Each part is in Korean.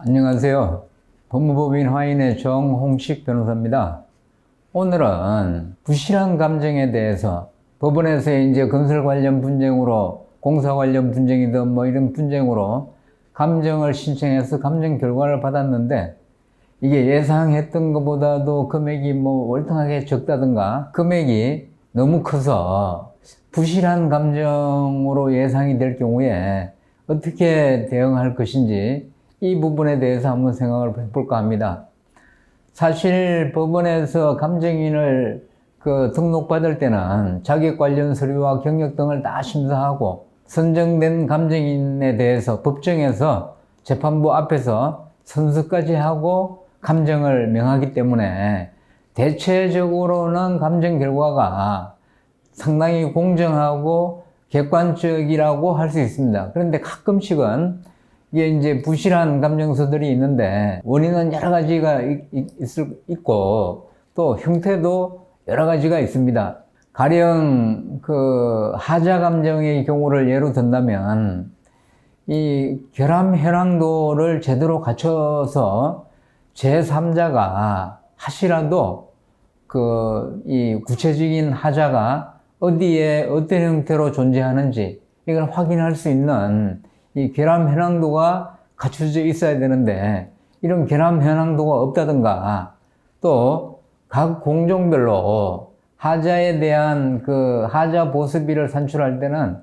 안녕하세요. 법무법인 화인의 정홍식 변호사입니다. 오늘은 부실한 감정에 대해서 법원에서 이제 건설 관련 분쟁으로 공사 관련 분쟁이든 뭐 이런 분쟁으로 감정을 신청해서 감정 결과를 받았는데 이게 예상했던 것보다도 금액이 뭐 월등하게 적다든가 금액이 너무 커서 부실한 감정으로 예상이 될 경우에 어떻게 대응할 것인지 이 부분에 대해서 한번 생각을 해볼까 합니다. 사실 법원에서 감정인을 등록받을 때는 자격 관련 서류와 경력 등을 다 심사하고 선정된 감정인에 대해서 법정에서 재판부 앞에서 선서까지 하고 감정을 명하기 때문에 대체적으로는 감정 결과가 상당히 공정하고 객관적이라고 할 수 있습니다. 그런데 가끔씩은 이게 이제 부실한 감정서들이 있는데 원인은 여러 가지가 있고 또 형태도 여러 가지가 있습니다. 가령 하자 감정의 경우를 예로 든다면 이 결함 현황도를 제대로 갖춰서 제3자가 하시라도 이 구체적인 하자가 어디에 어떤 형태로 존재하는지 이걸 확인할 수 있는 이 결함 현황도가 갖춰져 있어야 되는데 이런 결함 현황도가 없다든가 또 각 공종별로 하자에 대한 하자 보습비를 산출할 때는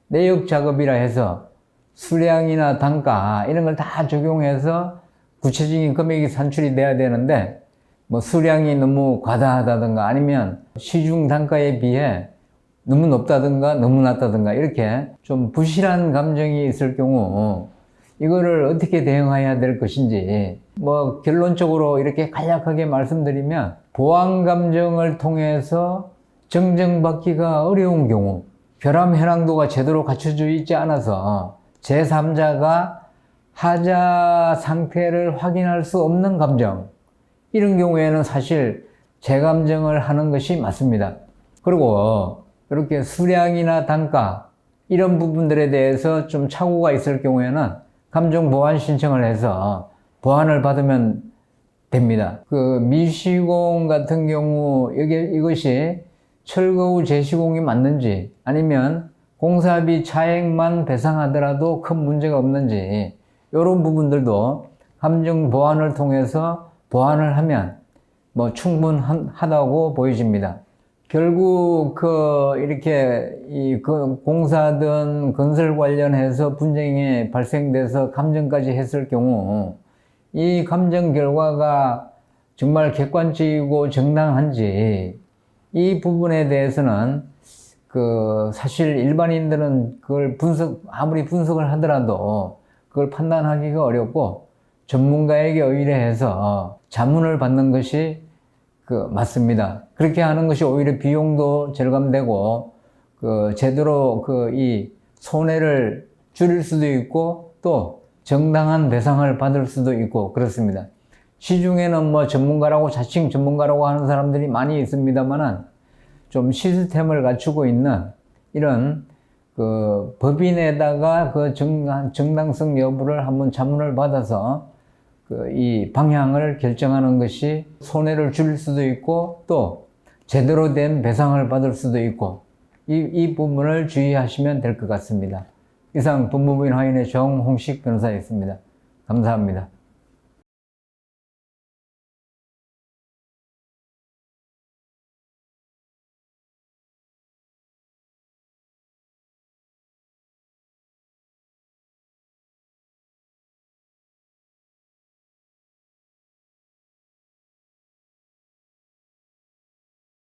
내역 작업이라 해서 수량이나 단가 이런 걸 다 적용해서 구체적인 금액이 산출이 돼야 되는데 뭐 수량이 너무 과다하다든가 아니면 시중 단가에 비해 너무 높다든가 너무 낮다든가 이렇게 좀 부실한 감정이 있을 경우 이거를 어떻게 대응해야 될 것인지 뭐 결론적으로 이렇게 간략하게 말씀드리면 보완 감정을 통해서 정정받기가 어려운 경우 결함 현황도가 제대로 갖춰져 있지 않아서 제3자가 하자 상태를 확인할 수 없는 감정 이런 경우에는 사실 재감정을 하는 것이 맞습니다. 그리고 이렇게 수량이나 단가 이런 부분들에 대해서 좀 착오가 있을 경우에는 감정 보완 신청을 해서 보완을 받으면 됩니다. 미시공 같은 경우 이것이 철거 후 재시공이 맞는지 아니면 공사비 차액만 배상하더라도 큰 문제가 없는지 이런 부분들도 감정 보완을 통해서 보완을 하면 뭐 충분하다고 보여집니다. 결국 이렇게 공사든 건설 관련해서 분쟁이 발생돼서 감정까지 했을 경우 이 감정 결과가 정말 객관적이고 정당한지 이 부분에 대해서는 사실 일반인들은 그걸 아무리 분석을 하더라도 그걸 판단하기가 어렵고 전문가에게 의뢰해서 자문을 받는 것이 맞습니다. 그렇게 하는 것이 오히려 비용도 절감되고 제대로 이 손해를 줄일 수도 있고 또 정당한 배상을 받을 수도 있고 그렇습니다. 시중에는 뭐 전문가라고 자칭 전문가라고 하는 사람들이 많이 있습니다만은 좀 시스템을 갖추고 있는 이런 법인에다가 정당성 여부를 한번 자문을 받아서 이 방향을 결정하는 것이 손해를 줄일 수도 있고 또 제대로 된 배상을 받을 수도 있고 이 부분을 주의하시면 될 것 같습니다. 이상 법무부인 화인의 정홍식 변호사였습니다. 감사합니다.